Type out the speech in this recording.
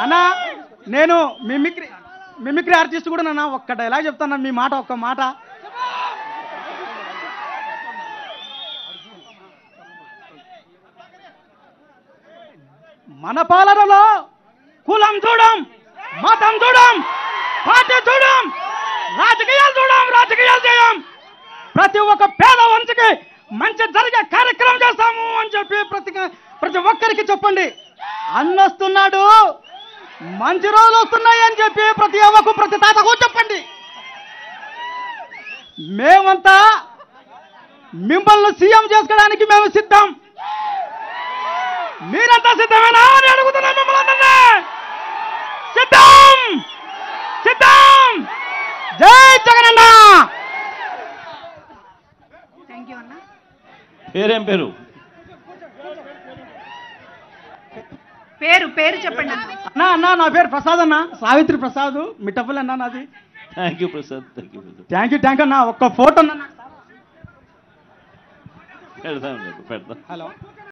అన్నా నేను mimicry artist కూడా నాన్న ఒక్క డైలాగ్ చెప్తాను మీ మాట ఒక్క మాట. మన పాలనలో కులం చూడం, మతం చూడం, పార్టీ చూడం, రాజకీయాలు చేయం. ప్రతి ఒక్క పేద వంశకి మంచి జరిగే కార్యక్రమం చేస్తాము అని చెప్పి ప్రతి ఒక్కరికి చెప్పండి. అన్నొస్తున్నాడు, మంచి రోజులు వస్తున్నాయి అని చెప్పి ప్రతి అవ్వకు ప్రతి తాతకు చెప్పండి. మేమంతా మిమ్మల్ని సీఎం చేసుకోవడానికి మేము సిద్ధం. మీరంతా సిద్ధమేనా అని అడుగుతున్నా మిమ్మల్ని. సిద్ధం సిద్ధం. జై జగనన్న. పేరేం పేరు? పేరు చెప్పండి అన్నా. నా పేరు ప్రసాద్ అన్న, సావిత్రి ప్రసాద్, మిట్టపల్లి అన్నా నాది. Thank you Prasad. Thank you అన్న. ఒక్క ఫోటో అన్న. పెడతాం. హలో.